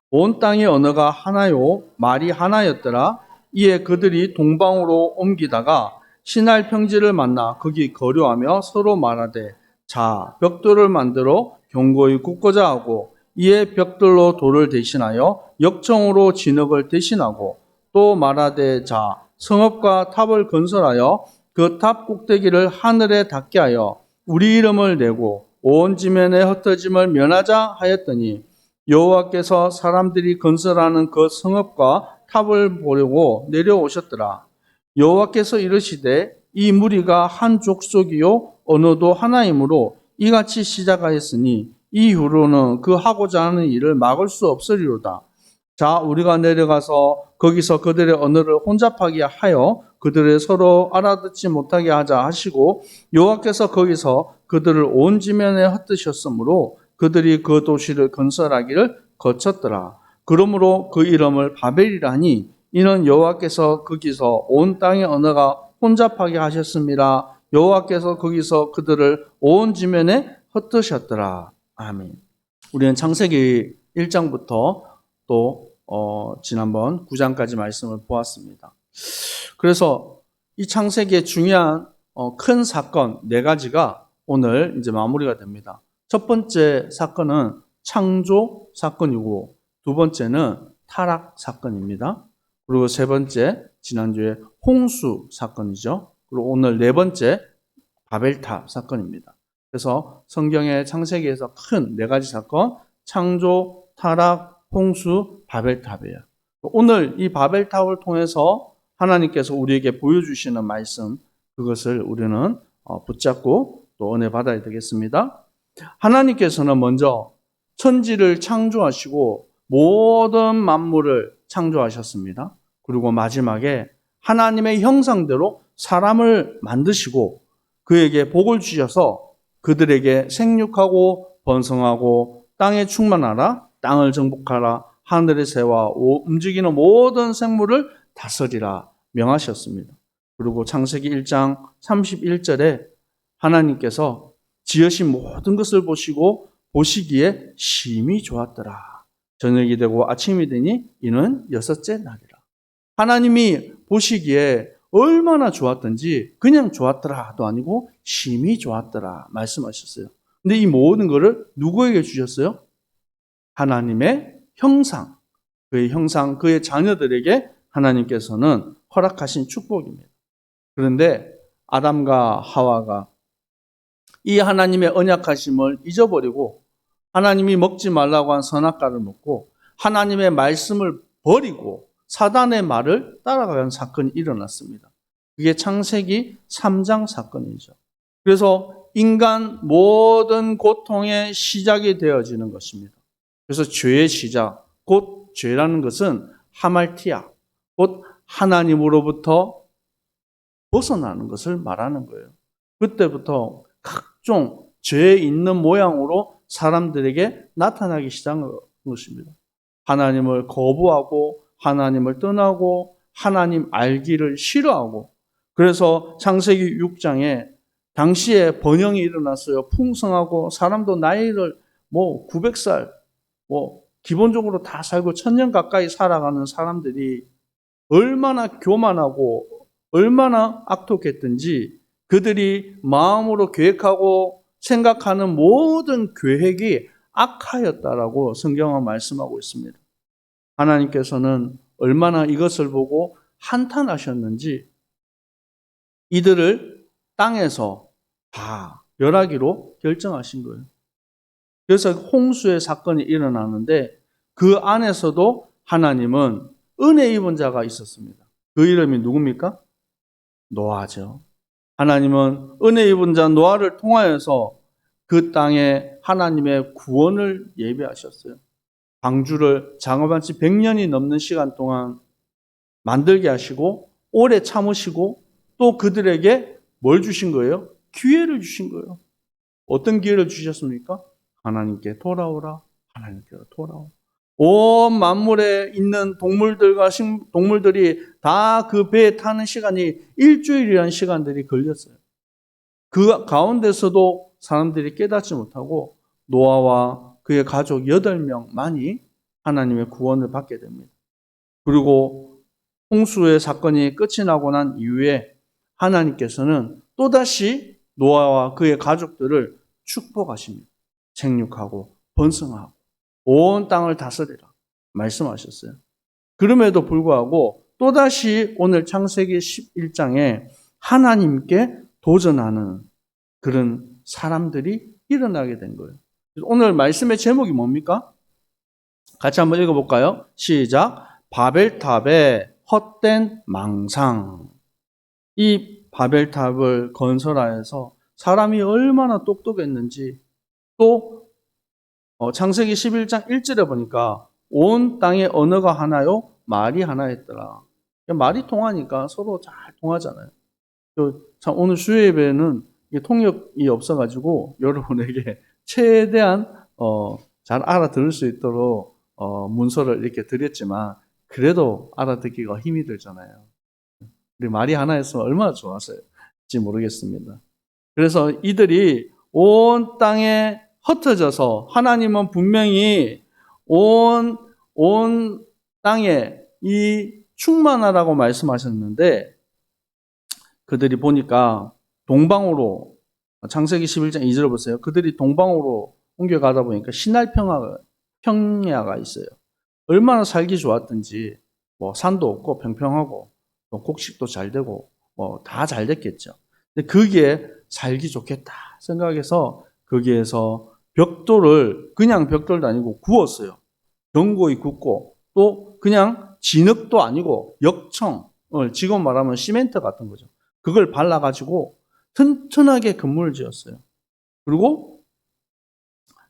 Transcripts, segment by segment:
온 땅의 언어가 하나요 말이 하나였더라. 이에 그들이 동방으로 옮기다가 시날 평지를 만나 거기 거류하며 서로 말하되 자 벽돌을 만들어 견고히 굳고자 하고 이에 벽돌로 돌을 대신하여 역청으로 진흙을 대신하고 또 말하되 자 성읍과 탑을 건설하여 그 탑 꼭대기를 하늘에 닿게 하여 우리 이름을 내고 온 지면에 흩어짐을 면하자 하였더니 여호와께서 사람들이 건설하는 그 성읍과 탑을 보려고 내려오셨더라. 여호와께서 이르시되 이 무리가 한 족속이요 언어도 하나이므로 이같이 시작하였으니 이후로는 그 하고자 하는 일을 막을 수 없으리로다. 자 우리가 내려가서 거기서 그들의 언어를 혼잡하게 하여 그들을 서로 알아듣지 못하게 하자 하시고 여호와께서 거기서 그들을 온 지면에 흩으셨으므로 그들이 그 도시를 건설하기를 거쳤더라. 그러므로 그 이름을 바벨이라 하니 이는 여호와께서 거기서 온 땅의 언어가 혼잡하게 하셨습니다. 여호와께서 거기서 그들을 온 지면에 흩으셨더라. 아멘. 우리는 창세기 1장부터 또 지난번 9장까지 말씀을 보았습니다. 그래서 이 창세기의 중요한 큰 사건 4가지가 오늘 이제 마무리가 됩니다. 첫 번째 사건은 창조 사건이고 두 번째는 타락 사건입니다. 그리고 세 번째 지난주에 홍수 사건이죠. 그리고 오늘 네 번째 바벨탑 사건입니다. 그래서 성경의 창세기에서 큰 4가지 사건 창조, 타락, 홍수, 바벨탑이에요. 오늘 이 바벨탑을 통해서 하나님께서 우리에게 보여주시는 말씀 그것을 우리는 붙잡고 또 은혜 받아야 되겠습니다. 하나님께서는 먼저 천지를 창조하시고 모든 만물을 창조하셨습니다. 그리고 마지막에 하나님의 형상대로 사람을 만드시고 그에게 복을 주셔서 그들에게 생육하고 번성하고 땅에 충만하라, 땅을 정복하라, 하늘의 새와 움직이는 모든 생물을 다스리라 명하셨습니다. 그리고 창세기 1장 31절에 하나님께서 지으신 모든 것을 보시고 보시기에 심히 좋았더라. 저녁이 되고 아침이 되니 이는 6째 날이라. 하나님이 보시기에 얼마나 좋았던지 그냥 좋았더라도 아니고 심히 좋았더라 말씀하셨어요. 근데 이 모든 것을 누구에게 주셨어요? 하나님의 형상, 그의 형상, 그의 자녀들에게 하나님께서는 허락하신 축복입니다. 그런데 아담과 하와가 이 하나님의 언약하심을 잊어버리고 하나님이 먹지 말라고 한 선악과를 먹고 하나님의 말씀을 버리고 사단의 말을 따라가는 사건이 일어났습니다. 그게 창세기 3장 사건이죠. 그래서 인간 모든 고통의 시작이 되어지는 것입니다. 그래서 죄의 시작, 곧 죄라는 것은 하말티아, 곧 하나님으로부터 벗어나는 것을 말하는 거예요. 그때부터 각종 죄 있는 모양으로 사람들에게 나타나기 시작한 것입니다. 하나님을 거부하고 하나님을 떠나고 하나님 알기를 싫어하고 그래서 창세기 6장에 당시에 번영이 일어났어요. 풍성하고 사람도 나이를 900살 기본적으로 다 살고 1000년 가까이 살아가는 사람들이 얼마나 교만하고 얼마나 악독했든지 그들이 마음으로 계획하고 생각하는 모든 계획이 악하였다라고 성경은 말씀하고 있습니다. 하나님께서는 얼마나 이것을 보고 한탄하셨는지 이들을 땅에서 다 멸하기로 결정하신 거예요. 그래서 홍수의 사건이 일어나는데 그 안에서도 하나님은 은혜 입은 자가 있었습니다. 그 이름이 누굽니까? 노아죠. 하나님은 은혜 입은 자 노아를 통하여서 그 땅에 하나님의 구원을 예비하셨어요. 방주를 장업한 지 100년이 넘는 시간 동안 만들게 하시고 오래 참으시고 또 그들에게 뭘 주신 거예요? 기회를 주신 거예요. 어떤 기회를 주셨습니까? 하나님께 돌아오라. 하나님께로 돌아오라. 온 만물에 있는 동물들이 다 그 배에 타는 시간이 일주일이라는 시간들이 걸렸어요. 그 가운데서도 사람들이 깨닫지 못하고 노아와 그의 가족 8명만이 하나님의 구원을 받게 됩니다. 그리고 홍수의 사건이 끝이 나고 난 이후에 하나님께서는 또다시 노아와 그의 가족들을 축복하십니다. 생육하고 번성하고 온 땅을 다스리라 말씀하셨어요. 그럼에도 불구하고 또다시 오늘 창세기 11장에 하나님께 도전하는 그런 사람들이 일어나게 된 거예요. 오늘 말씀의 제목이 뭡니까? 같이 한번 읽어볼까요? 시작. 바벨탑의 헛된 망상. 이 바벨탑을 건설하여서 사람이 얼마나 똑똑했는지 또 창세기 11장 1절에 보니까 온 땅의 언어가 하나요? 말이 하나였더라. 말이 통하니까 서로 잘 통하잖아요. 참 오늘 주일 예배는 통역이 없어가지고 여러분에게 최대한 잘 알아들을 수 있도록 문서를 이렇게 드렸지만 그래도 알아듣기가 힘이 들잖아요. 우리 말이 하나였으면 얼마나 좋았을지 모르겠습니다. 그래서 이들이 온 땅에 흩어져서 하나님은 분명히 온 땅에 이 충만하라고 말씀하셨는데 그들이 보니까 동방으로 창세기 11장 2절을 보세요. 그들이 동방으로 옮겨가다 보니까 신할 평야가 있어요. 얼마나 살기 좋았든지 뭐 산도 없고 평평하고 또 곡식도 잘 되고 뭐 다 잘 됐겠죠. 근데 거기에 살기 좋겠다 생각해서 거기에서 벽돌을 그냥 벽돌도 아니고 구웠어요. 견고히 굽고 또 그냥 진흙도 아니고 역청을 지금 말하면 시멘트 같은 거죠. 그걸 발라가지고 튼튼하게 건물을 지었어요. 그리고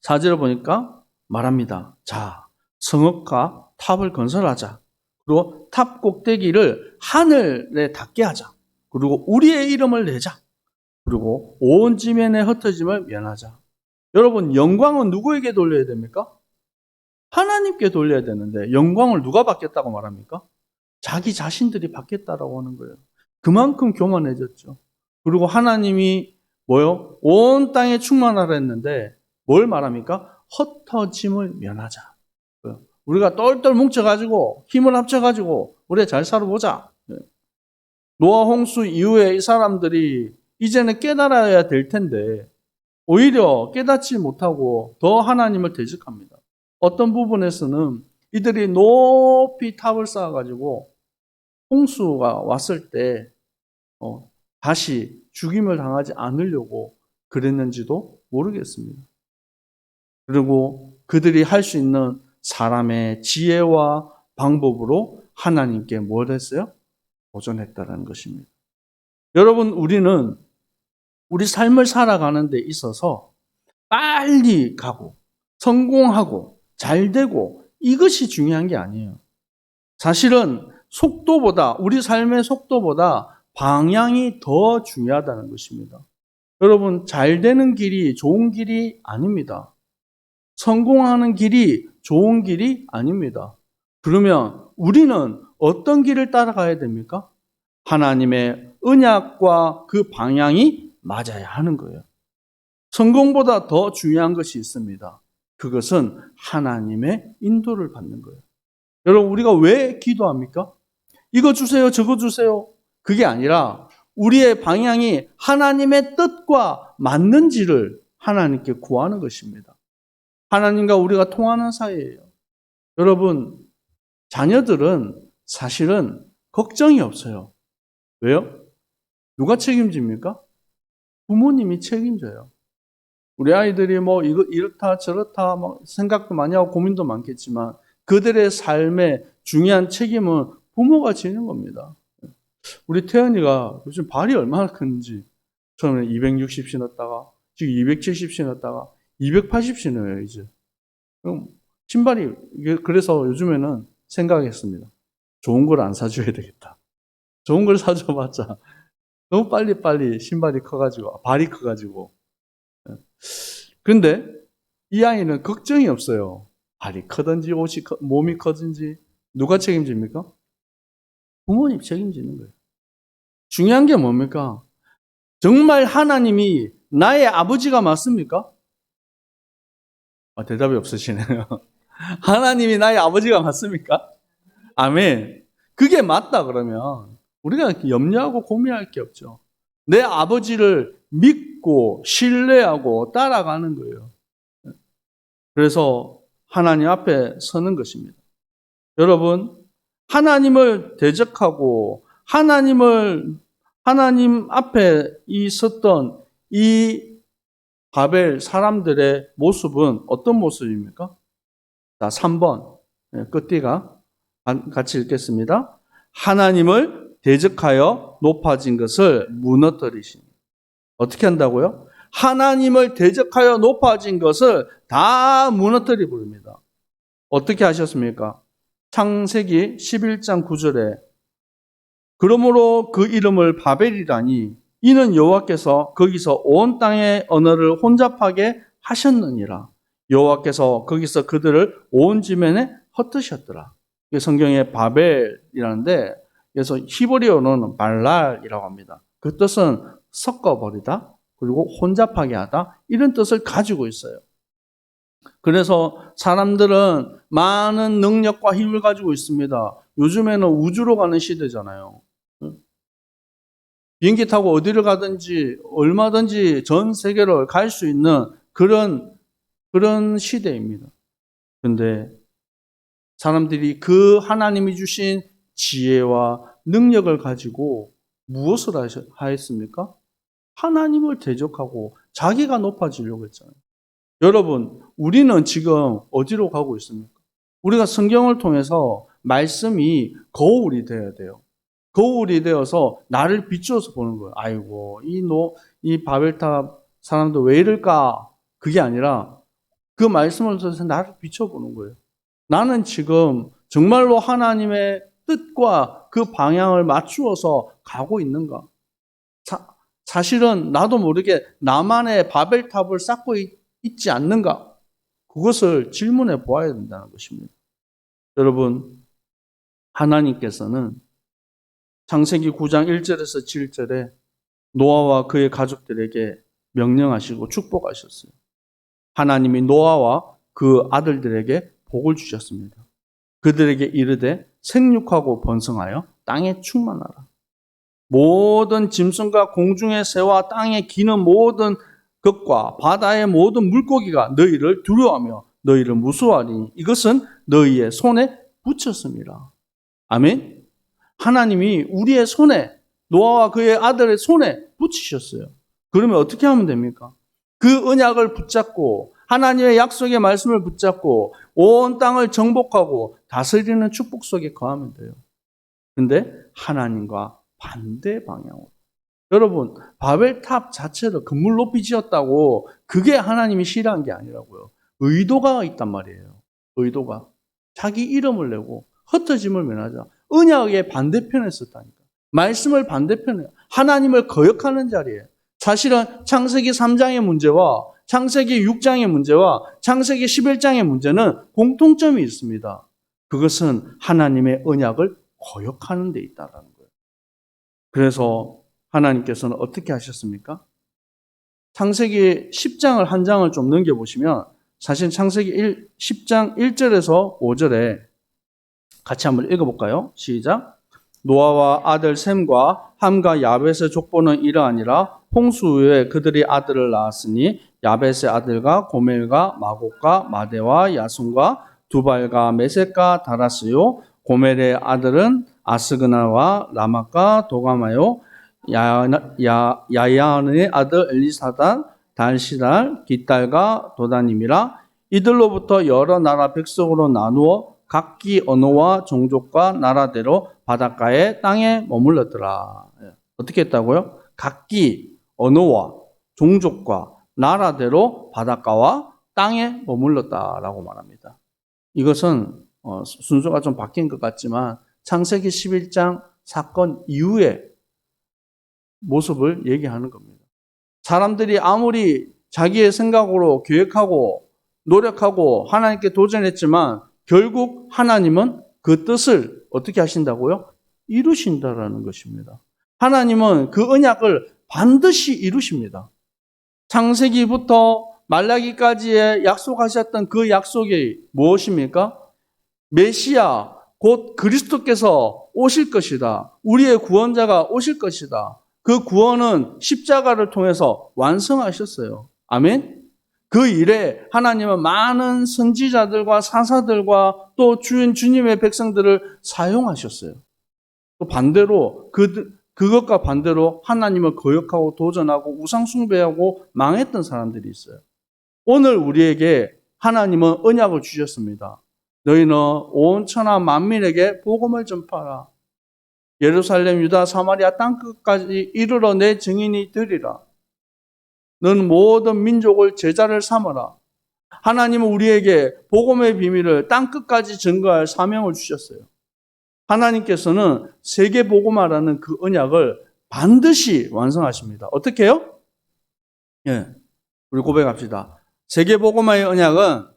4절을 보니까 말합니다. 자, 성읍과 탑을 건설하자. 그리고 탑 꼭대기를 하늘에 닿게 하자. 그리고 우리의 이름을 내자. 그리고 온 지면의 흩어짐을 면하자. 여러분, 영광은 누구에게 돌려야 됩니까? 하나님께 돌려야 되는데 영광을 누가 받겠다고 말합니까? 자기 자신들이 받겠다라고 하는 거예요. 그만큼 교만해졌죠. 그리고 하나님이 뭐요? 온 땅에 충만하라 했는데 뭘 말합니까? 흩어짐을 면하자. 우리가 똘똘 뭉쳐가지고 힘을 합쳐가지고 우리 잘 살아보자. 노아 홍수 이후에 이 사람들이 이제는 깨달아야 될 텐데 오히려 깨닫지 못하고 더 하나님을 대적합니다. 어떤 부분에서는 이들이 높이 탑을 쌓아가지고 홍수가 왔을 때 다시 죽임을 당하지 않으려고 그랬는지도 모르겠습니다. 그리고 그들이 할 수 있는 사람의 지혜와 방법으로 하나님께 뭘 했어요? 도전했다는 것입니다. 여러분, 우리는 우리 삶을 살아가는 데 있어서 빨리 가고 성공하고 잘 되고 이것이 중요한 게 아니에요. 사실은 속도보다 우리 삶의 속도보다 방향이 더 중요하다는 것입니다. 여러분, 잘 되는 길이 좋은 길이 아닙니다. 성공하는 길이 좋은 길이 아닙니다. 그러면 우리는 어떤 길을 따라가야 됩니까? 하나님의 언약과 그 방향이 맞아야 하는 거예요. 성공보다 더 중요한 것이 있습니다. 그것은 하나님의 인도를 받는 거예요. 여러분, 우리가 왜 기도합니까? 이거 주세요, 저거 주세요. 그게 아니라 우리의 방향이 하나님의 뜻과 맞는지를 하나님께 구하는 것입니다. 하나님과 우리가 통하는 사이예요. 여러분, 자녀들은 사실은 걱정이 없어요. 왜요? 누가 책임집니까? 부모님이 책임져요. 우리 아이들이 뭐 이렇다 저렇다 생각도 많이 하고 고민도 많겠지만 그들의 삶의 중요한 책임은 부모가 지는 겁니다. 우리 태연이가 요즘 발이 얼마나 큰지 처음에 260 신었다가 지금 270 신었다가 280 신어요 이제. 그럼 신발이 그래서 요즘에는 생각했습니다. 좋은 걸 안 사줘야 되겠다. 좋은 걸 사줘봤자 너무 빨리 신발이 커가지고 발이 커가지고. 그런데 이 아이는 걱정이 없어요. 발이 크든지 몸이 커든지 누가 책임집니까? 부모님 책임지는 거예요. 중요한 게 뭡니까? 정말 하나님이 나의 아버지가 맞습니까? 대답이 없으시네요. 하나님이 나의 아버지가 맞습니까? 아멘. 그게 맞다 그러면 우리가 염려하고 고민할 게 없죠. 내 아버지를 믿고 신뢰하고 따라가는 거예요. 그래서 하나님 앞에 서는 것입니다. 여러분, 하나님을 대적하고 하나님 앞에 섰던 이 바벨 사람들의 모습은 어떤 모습입니까? 자, 3번 끝뒤가 같이 읽겠습니다. 하나님을 대적하여 높아진 것을 무너뜨리시니. 어떻게 한다고요? 하나님을 대적하여 높아진 것을 다 무너뜨려 버립니다. 어떻게 하셨습니까? 창세기 11장 9절에 그러므로 그 이름을 바벨이라니 이는 여호와께서 거기서 온 땅의 언어를 혼잡하게 하셨느니라. 여호와께서 거기서 그들을 온 지면에 흩으셨더라. 성경에 바벨이라는데 그래서 히브리어로는 발랄이라고 합니다. 그 뜻은 섞어버리다 그리고 혼잡하게 하다 이런 뜻을 가지고 있어요. 그래서 사람들은 많은 능력과 힘을 가지고 있습니다. 요즘에는 우주로 가는 시대잖아요. 비행기 타고 어디를 가든지 얼마든지 전 세계를 갈 수 있는 그런 시대입니다. 그런데 사람들이 그 하나님이 주신 지혜와 능력을 가지고 무엇을 하였습니까? 하나님을 대적하고 자기가 높아지려고 했잖아요. 여러분, 우리는 지금 어디로 가고 있습니까? 우리가 성경을 통해서 말씀이 거울이 되어야 돼요. 거울이 되어서 나를 비추어서 보는 거예요. 아이고, 이 바벨탑 사람들 왜 이럴까? 그게 아니라 그 말씀을 통해서 나를 비춰보는 거예요. 나는 지금 정말로 하나님의 뜻과 그 방향을 맞추어서 가고 있는가? 사실은 나도 모르게 나만의 바벨탑을 쌓고 있지 않는가? 그것을 질문해 보아야 된다는 것입니다. 여러분, 하나님께서는 창세기 9장 1절에서 7절에 노아와 그의 가족들에게 명령하시고 축복하셨어요. 하나님이 노아와 그 아들들에게 복을 주셨습니다. 그들에게 이르되 생육하고 번성하여 땅에 충만하라. 모든 짐승과 공중의 새와 땅에 기는 모든 것과 바다의 모든 물고기가 너희를 두려워하며 너희를 무서워하리니 이것은 너희의 손에 붙였습니다. 아멘. 하나님이 우리의 손에 노아와 그의 아들의 손에 붙이셨어요. 그러면 어떻게 하면 됩니까? 그 언약을 붙잡고 하나님의 약속의 말씀을 붙잡고 온 땅을 정복하고 다스리는 축복 속에 거하면 돼요. 근데 하나님과 반대 방향으로. 여러분, 바벨탑 자체를 건물 높이 지었다고 그게 하나님이 싫어한 게 아니라고요. 의도가 있단 말이에요. 의도가. 자기 이름을 내고 흩어짐을 면하자. 언약의 반대편에 썼다니까. 말씀을 반대편에 하나님을 거역하는 자리에 사실은 창세기 3장의 문제와 창세기 6장의 문제와 창세기 11장의 문제는 공통점이 있습니다. 그것은 하나님의 언약을 거역하는 데 있다는 거예요. 그래서 하나님께서는 어떻게 하셨습니까? 창세기 10장을 한 장을 좀 넘겨보시면 사실 창세기 10장 1절에서 5절에 같이 한번 읽어볼까요? 시작. 노아와 아들 셈과 함과 야벳의 족보는 이러하니라. 홍수 후에 그들이 아들을 낳았으니 야벳의 아들과 고멜과 마곡과 마대와 야순과 두발과 메섹과 다라스요. 고멜의 아들은 아스그나와 라마과 도가마요. 야야의 아들 엘리사단, 달시달, 깃달과 도다님이라. 이들로부터 여러 나라 백성으로 나누어 각기 언어와 종족과 나라대로 바닷가의 땅에 머물렀더라. 어떻게 했다고요? 각기 언어와 종족과 나라대로 바닷가와 땅에 머물렀다라고 말합니다. 이것은 순서가 좀 바뀐 것 같지만 창세기 11장 사건 이후의 모습을 얘기하는 겁니다. 사람들이 아무리 자기의 생각으로 계획하고 노력하고 하나님께 도전했지만 결국 하나님은 그 뜻을 어떻게 하신다고요? 이루신다라는 것입니다. 하나님은 그 언약을 반드시 이루십니다. 창세기부터 말라기까지의 약속하셨던 그 약속이 무엇입니까? 메시아, 곧 그리스도께서 오실 것이다. 우리의 구원자가 오실 것이다. 그 구원은 십자가를 통해서 완성하셨어요. 아멘? 그 일에 하나님은 많은 선지자들과 사사들과 또 주님의 백성들을 사용하셨어요. 또 반대로 그것과 반대로 하나님을 거역하고 도전하고 우상숭배하고 망했던 사람들이 있어요. 오늘 우리에게 하나님은 언약을 주셨습니다. 너희는 온 천하 만민에게 복음을 전파하라. 예루살렘, 유다, 사마리아 땅끝까지 이르러 내 증인이 되리라. 너는 모든 민족을 제자를 삼아라. 하나님은 우리에게 복음의 비밀을 땅끝까지 전가할 사명을 주셨어요. 하나님께서는 세계 복음화라는 그 언약을 반드시 완성하십니다. 어떻게 해요? 예, 우리 고백합시다. 세계 복음화의 언약은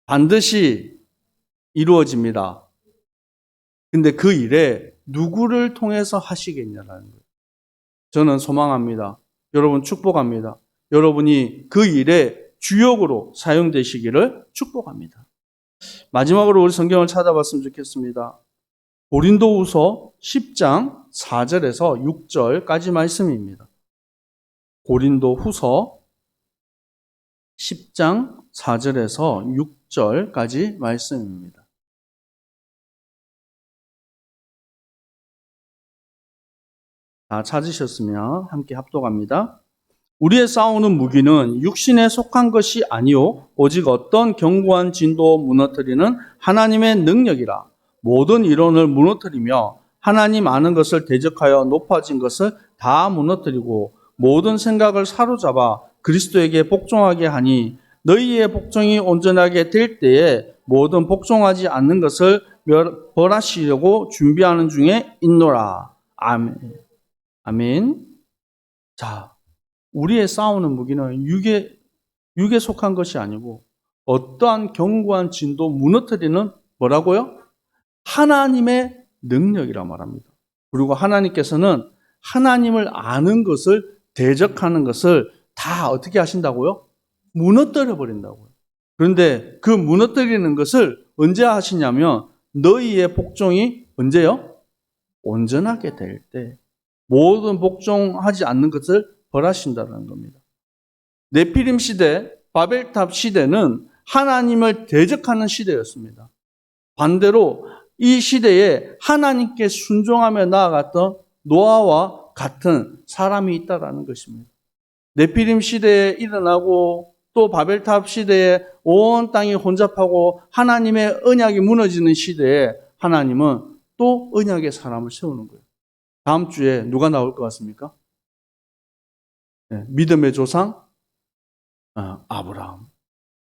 반드시 이루어집니다. 근데 그 일에 누구를 통해서 하시겠냐라는 거예요. 저는 소망합니다. 여러분 축복합니다. 여러분이 그 일에 주역으로 사용되시기를 축복합니다. 마지막으로 우리 성경을 찾아봤으면 좋겠습니다. 고린도후서 10장 4절에서 6절까지 말씀입니다. 고린도후서 10장 4절에서 6절까지 말씀입니다. 다 찾으셨으면 함께 합독합니다. 우리의 싸우는 무기는 육신에 속한 것이 아니요 오직 어떤 견고한 진도 무너뜨리는 하나님의 능력이라. 모든 이론을 무너뜨리며 하나님 아는 것을 대적하여 높아진 것을 다 무너뜨리고 모든 생각을 사로잡아 그리스도에게 복종하게 하니 너희의 복종이 온전하게 될 때에 모든 복종하지 않는 것을 벌하시려고 준비하는 중에 있노라. 아멘. 아멘. 자, 우리의 싸우는 무기는 육에 속한 것이 아니고 어떠한 견고한 진도 무너뜨리는 뭐라고요? 하나님의 능력이라 말합니다. 그리고 하나님께서는 하나님을 아는 것을 대적하는 것을 다 어떻게 하신다고요? 무너뜨려 버린다고요. 그런데 그 무너뜨리는 것을 언제 하시냐면 너희의 복종이 언제요? 온전하게 될 때. 모든 복종하지 않는 것을 벌하신다는 겁니다. 네피림 시대, 바벨탑 시대는 하나님을 대적하는 시대였습니다. 반대로 이 시대에 하나님께 순종하며 나아갔던 노아와 같은 사람이 있다라는 것입니다. 네피림 시대에 일어나고 또 바벨탑 시대에 온 땅이 혼잡하고 하나님의 언약이 무너지는 시대에 하나님은 또 언약의 사람을 세우는 거예요. 다음 주에 누가 나올 것 같습니까? 네, 믿음의 조상 아브라함.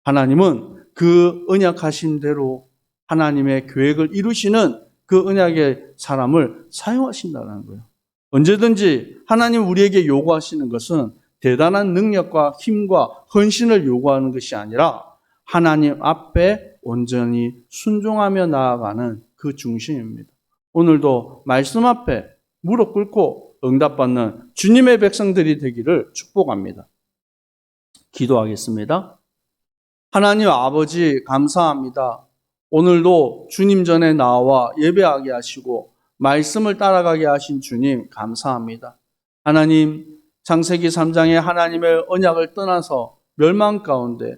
하나님은 그 언약하신 대로 하나님의 계획을 이루시는 그 언약의 사람을 사용하신다는 거예요. 언제든지 하나님 우리에게 요구하시는 것은 대단한 능력과 힘과 헌신을 요구하는 것이 아니라 하나님 앞에 온전히 순종하며 나아가는 그 중심입니다. 오늘도 말씀 앞에 무릎 꿇고 응답받는 주님의 백성들이 되기를 축복합니다. 기도하겠습니다. 하나님 아버지 감사합니다. 오늘도 주님 전에 나와 예배하게 하시고 말씀을 따라가게 하신 주님 감사합니다. 하나님 창세기 3장에 하나님의 언약을 떠나서 멸망 가운데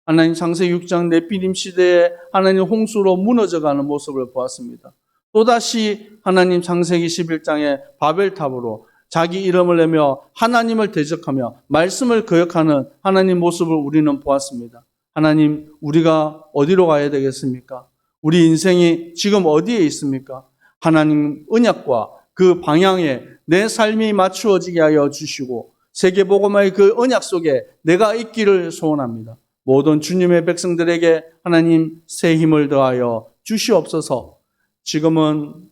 하나님 창세기 6장 네피림 시대에 하나님 홍수로 무너져가는 모습을 보았습니다. 또다시 하나님 창세기 11장에 바벨탑으로 자기 이름을 내며 하나님을 대적하며 말씀을 거역하는 하나님 모습을 우리는 보았습니다. 하나님, 우리가 어디로 가야 되겠습니까? 우리 인생이 지금 어디에 있습니까? 하나님 언약과 그 방향에 내 삶이 맞추어지게 하여 주시고 세계복음화의 그 언약 속에 내가 있기를 소원합니다. 모든 주님의 백성들에게 하나님 새 힘을 더하여 주시옵소서. 지금은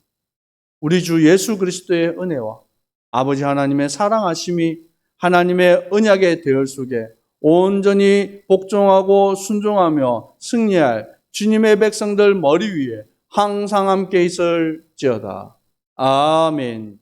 우리 주 예수 그리스도의 은혜와 아버지 하나님의 사랑하심이 하나님의 언약의 대열 속에 온전히 복종하고 순종하며 승리할 주님의 백성들 머리 위에 항상 함께 있을지어다. 아멘.